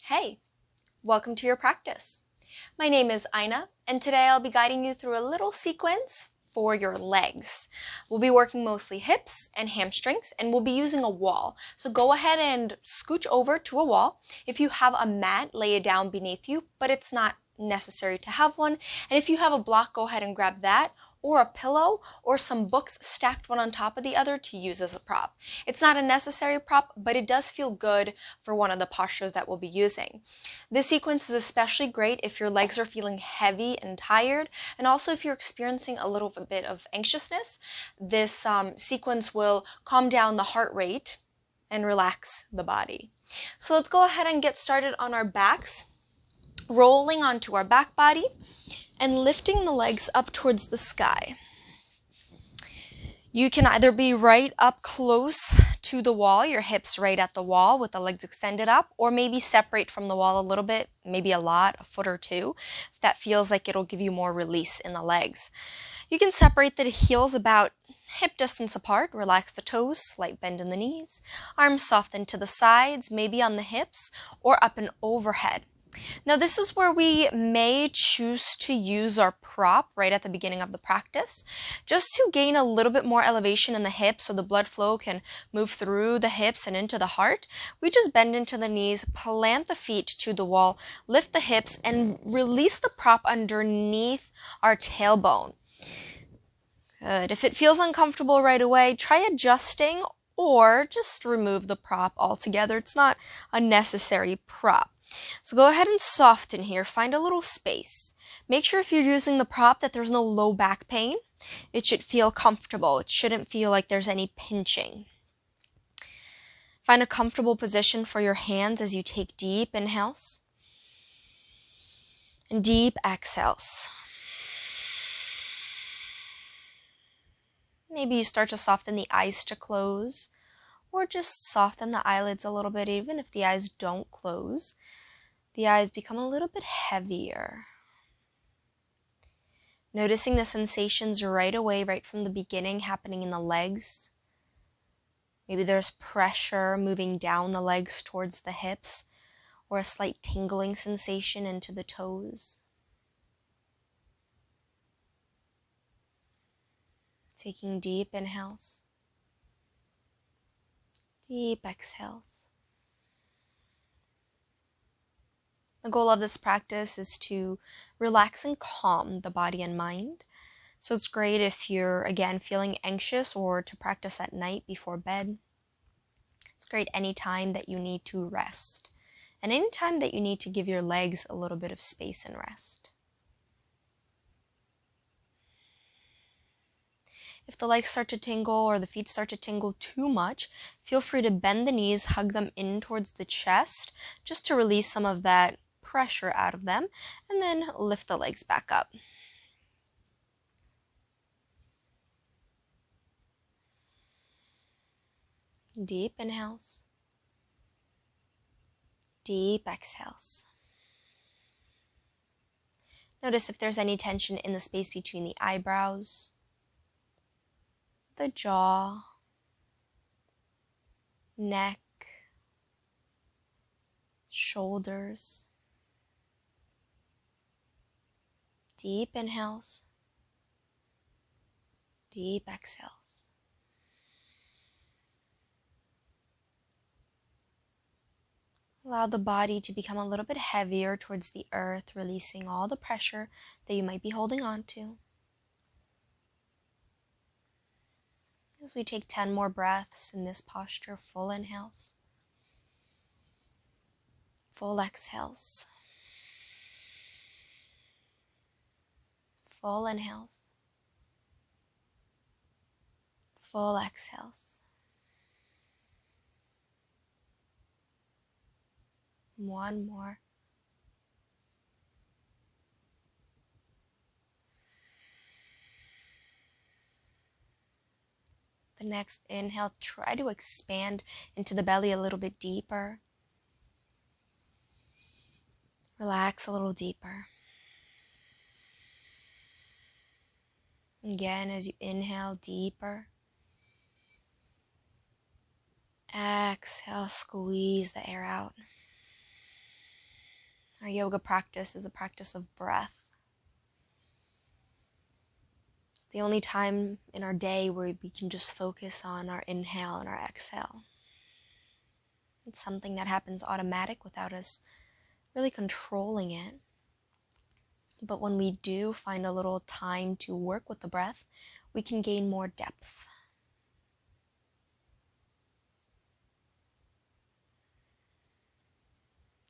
Hey, welcome to your practice. My name is Ina, and today I'll be guiding you through a little sequence for your legs. We'll be working mostly hips and hamstrings, and we'll be using a wall. So go ahead and scooch over to a wall. If you have a mat, lay it down beneath you, but it's not necessary to have one. And if you have a block, go ahead and grab that, or a pillow, or some books stacked one on top of the other to use as a prop. It's not a necessary prop, but it does feel good for one of the postures that we'll be using. This sequence is especially great if your legs are feeling heavy and tired, and also if you're experiencing a little bit of anxiousness. This sequence will calm down the heart rate and relax the body. So let's go ahead and get started on our backs, rolling onto our back body and lifting the legs up towards the sky. You can either be right up close to the wall, your hips right at the wall with the legs extended up, or maybe separate from the wall a little bit, maybe a lot, a foot or two, if that feels like it'll give you more release in the legs. You can separate the heels about hip distance apart, relax the toes, slight bend in the knees, arms soften to the sides, maybe on the hips, or up and overhead. Now this is where we may choose to use our prop right at the beginning of the practice, just to gain a little bit more elevation in the hips so the blood flow can move through the hips and into the heart. We just bend into the knees, plant the feet to the wall, lift the hips, and release the prop underneath our tailbone. Good. If it feels uncomfortable right away, try adjusting or just remove the prop altogether. It's not a necessary prop. So go ahead and soften here. Find a little space. Make sure if you're using the prop that there's no low back pain. It should feel comfortable. It shouldn't feel like there's any pinching. Find a comfortable position for your hands as you take deep inhales and deep exhales. Maybe you start to soften the eyes to close, or just soften the eyelids a little bit. Even if the eyes don't close, the eyes become a little bit heavier. Noticing the sensations right away, right from the beginning, happening in the legs. Maybe there's pressure moving down the legs towards the hips, or a slight tingling sensation into the toes. Taking deep inhales, deep exhales. The goal of this practice is to relax and calm the body and mind. So it's great if you're, again, feeling anxious or to practice at night before bed. It's great anytime that you need to rest, and anytime that you need to give your legs a little bit of space and rest. If the legs start to tingle or the feet start to tingle too much, feel free to bend the knees, hug them in towards the chest, just to release some of that pressure out of them, and then lift the legs back up. Deep inhales, deep exhales. Notice if there's any tension in the space between the eyebrows, the jaw, neck, shoulders. Deep inhales, deep exhales. Allow the body to become a little bit heavier towards the earth, releasing all the pressure that you might be holding on to. As we take 10 more breaths in this posture, full inhales, full exhales, full inhales, full exhales. One more. The next inhale, try to expand into the belly a little bit deeper. Relax a little deeper. Again, as you inhale deeper, exhale, squeeze the air out. Our yoga practice is a practice of breath. It's the only time in our day where we can just focus on our inhale and our exhale. It's something that happens automatic without us really controlling it. But when we do find a little time to work with the breath, we can gain more depth.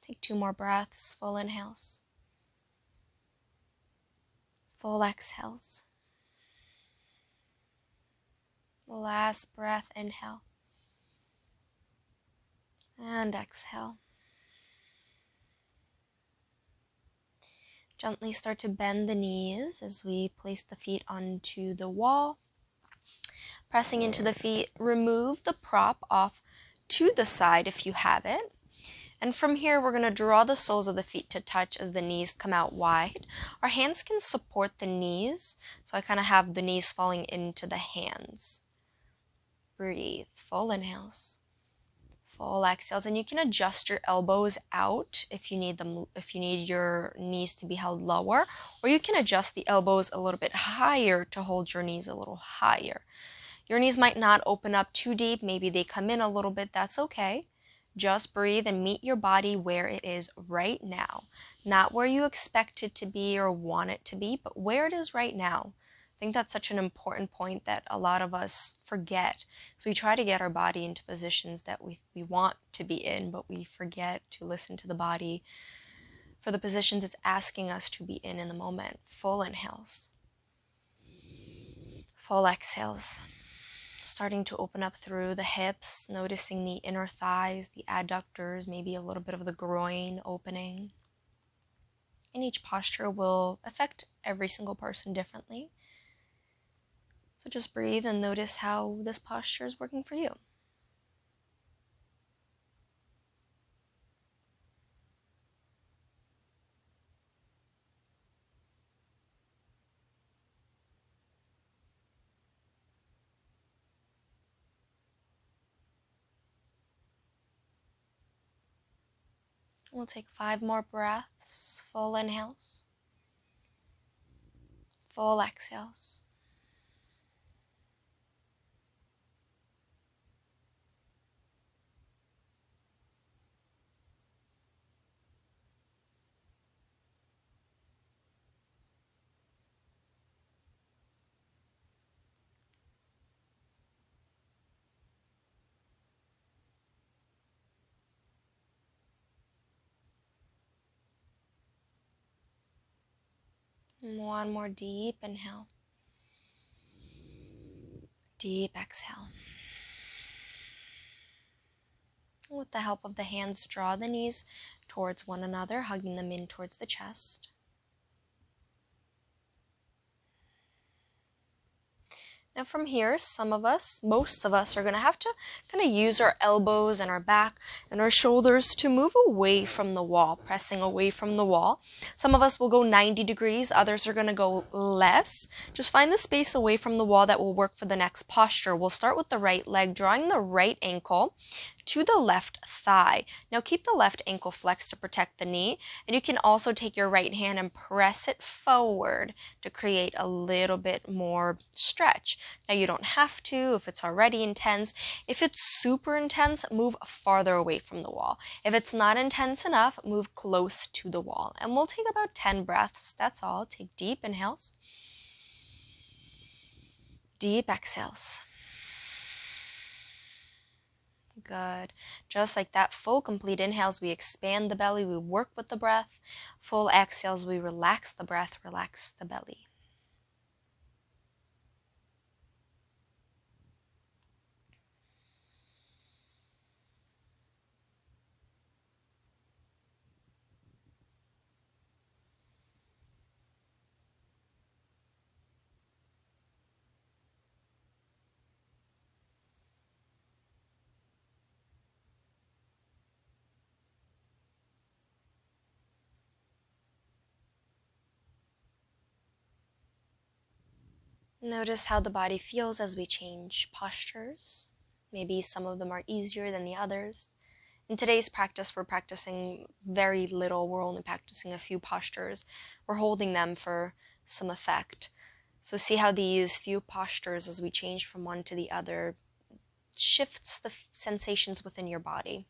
Take 2 more breaths, full inhales, full exhales. Last breath, inhale, and exhale. Gently start to bend the knees as we place the feet onto the wall. Pressing into the feet, remove the prop off to the side if you have it. And from here, we're going to draw the soles of the feet to touch as the knees come out wide. Our hands can support the knees, so I kind of have the knees falling into the hands. Breathe, full inhales, full exhales, and you can adjust your elbows out if you need them, if you need your knees to be held lower, or you can adjust the elbows a little bit higher to hold your knees a little higher. Your knees might not open up too deep, maybe they come in a little bit, that's okay. Just breathe and meet your body where it is right now. Not where you expect it to be or want it to be, but where it is right now. I think that's such an important point that a lot of us forget. So we try to get our body into positions that we want to be in, but we forget to listen to the body for the positions it's asking us to be in the moment. Full inhales. Full exhales. Starting to open up through the hips, noticing the inner thighs, the adductors, maybe a little bit of the groin opening. And each posture will affect every single person differently. So just breathe and notice how this posture is working for you. We'll take 5 more breaths, full inhales, full exhales. One more deep inhale. Deep exhale. With the help of the hands, draw the knees towards one another, hugging them in towards the chest. Now from here, most of us are going to have to kind of use our elbows and our back and our shoulders to move away from the wall, pressing away from the wall. Some of us will go 90 degrees, others are going to go less. Just find the space away from the wall that will work for the next posture. We'll start with the right leg, drawing the right ankle to the left thigh. Now keep the left ankle flexed to protect the knee, and you can also take your right hand and press it forward to create a little bit more stretch. Now you don't have to if it's already intense. If it's super intense, move farther away from the wall. If it's not intense enough, move close to the wall. And we'll take about 10 breaths, that's all. Take deep inhales, deep exhales. Good. Just like that, full complete inhales, we expand the belly, we work with the breath. Full exhales, we relax the breath, relax the belly. Notice how the body feels as we change postures. Maybe some of them are easier than the others. In today's practice, we're practicing very little. We're only practicing a few postures. We're holding them for some effect. So see how these few postures, as we change from one to the other, shifts the sensations within your body.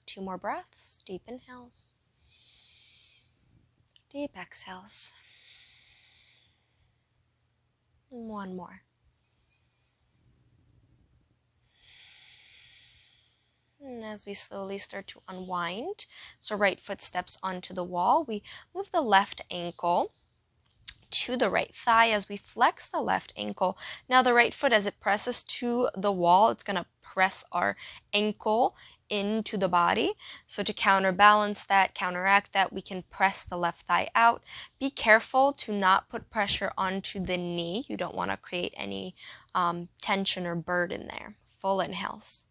2 more breaths. Deep inhales. Deep exhales. And 1 more. And as we slowly start to unwind, so right foot steps onto the wall, we move the left ankle to the right thigh as we flex the left ankle. Now the right foot, as it presses to the wall, it's going to press our ankle into the body. So to counterbalance that, counteract that, we can press the left thigh out. Be careful to not put pressure onto the knee. You don't want to create any tension or burden there. Full inhales.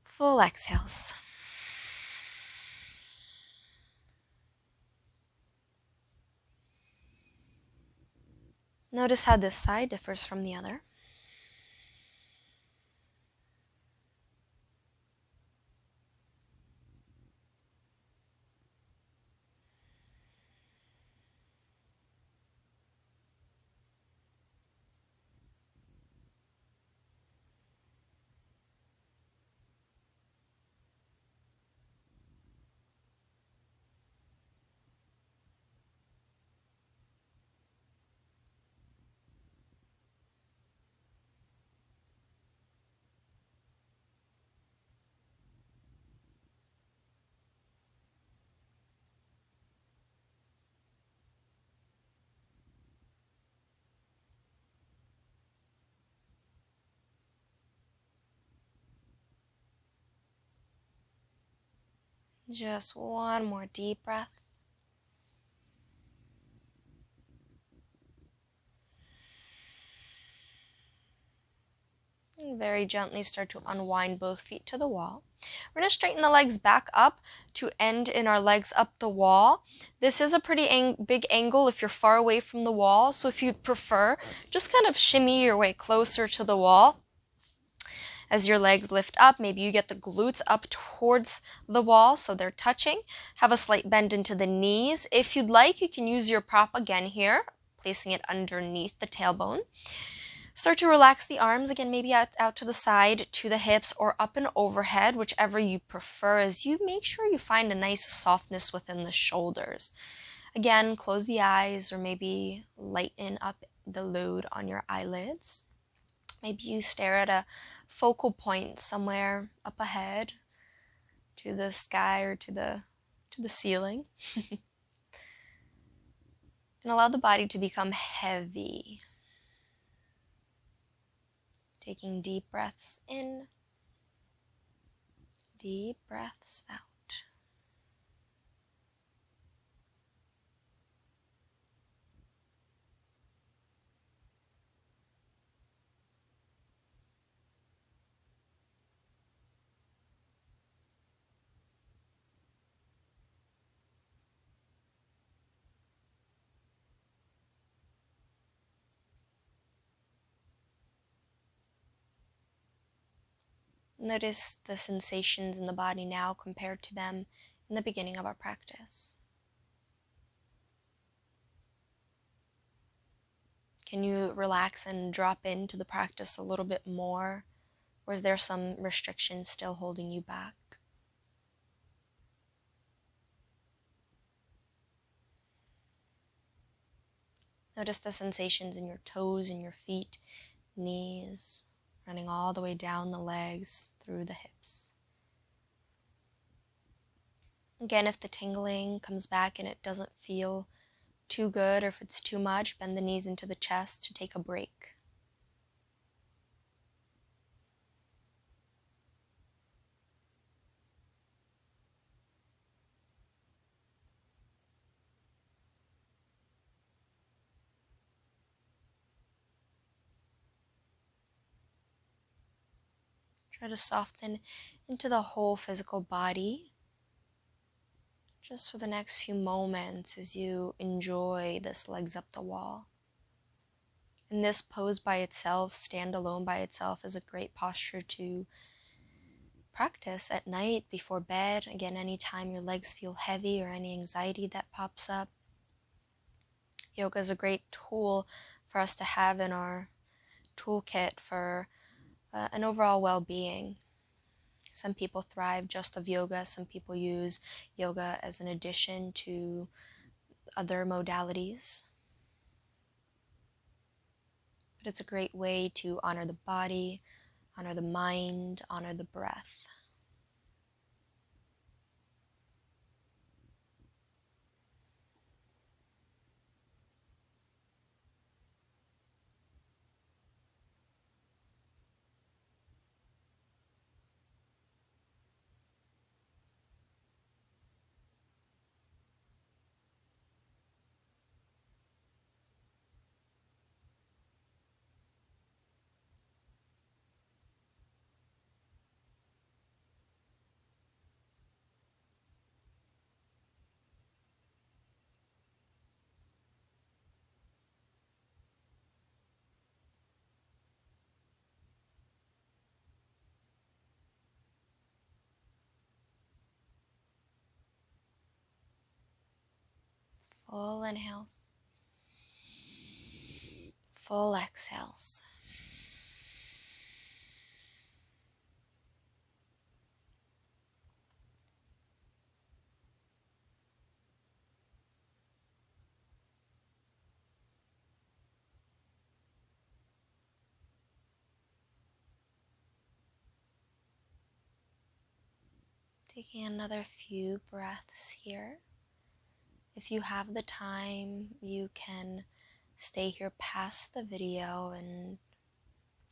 Full exhales. Notice how this side differs from the other. Just 1 more deep breath. And very gently start to unwind both feet to the wall. We're going to straighten the legs back up to end in our legs up the wall. This is a pretty big angle if you're far away from the wall, so if you prefer, just kind of shimmy your way closer to the wall. As your legs lift up, maybe you get the glutes up towards the wall so they're touching. Have a slight bend into the knees. If you'd like, you can use your prop again here, placing it underneath the tailbone. Start to relax the arms, again, maybe out to the side, to the hips, or up and overhead, whichever you prefer, as you make sure you find a nice softness within the shoulders. Again, close the eyes or maybe lighten up the load on your eyelids. Maybe you stare at a focal point somewhere up ahead, to the sky or to the ceiling. And allow the body to become heavy. Taking deep breaths in, deep breaths out. Notice the sensations in the body now compared to them in the beginning of our practice. Can you relax and drop into the practice a little bit more? Or is there some restriction still holding you back? Notice the sensations in your toes and your feet, knees, running all the way down the legs, through the hips. Again, if the tingling comes back and it doesn't feel too good, or if it's too much, bend the knees into the chest to take a break. Try to soften into the whole physical body just for the next few moments as you enjoy this legs up the wall. And this pose by itself, stand alone by itself, is a great posture to practice at night, before bed. Again, anytime your legs feel heavy or any anxiety that pops up. Yoga is a great tool for us to have in our toolkit for an overall well-being. Some people thrive just of yoga. Some people use yoga as an addition to other modalities. But it's a great way to honor the body, honor the mind, honor the breath. Full inhales, full exhales. Taking another few breaths here. If you have the time, you can stay here past the video and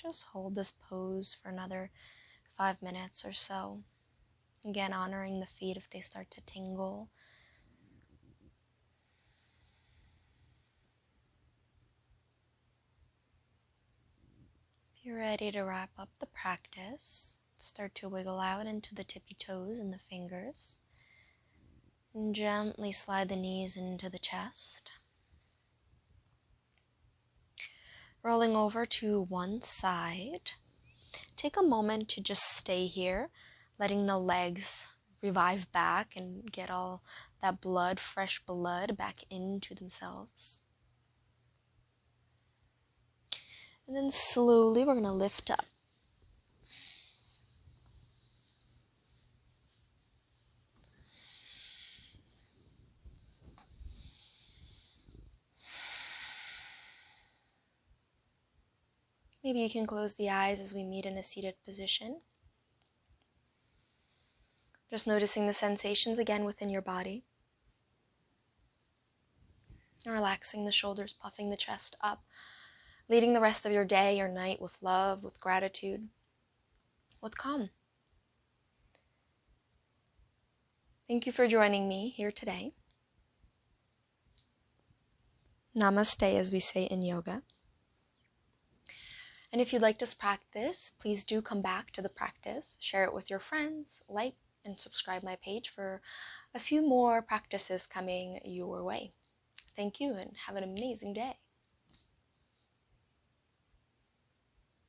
just hold this pose for another 5 minutes or so. Again, honoring the feet if they start to tingle. If you're ready to wrap up the practice, start to wiggle out into the tippy toes and the fingers. And gently slide the knees into the chest. Rolling over to one side. Take a moment to just stay here, letting the legs revive back and get all that blood, fresh blood, back into themselves. And then slowly we're going to lift up. Maybe you can close the eyes as we meet in a seated position. Just noticing the sensations again within your body. And relaxing the shoulders, puffing the chest up. Leading the rest of your day or night with love, with gratitude, with calm. Thank you for joining me here today. Namaste, as we say in yoga. And if you'd like this practice, please do come back to the practice, share it with your friends, like and subscribe my page for a few more practices coming your way. Thank you and have an amazing day.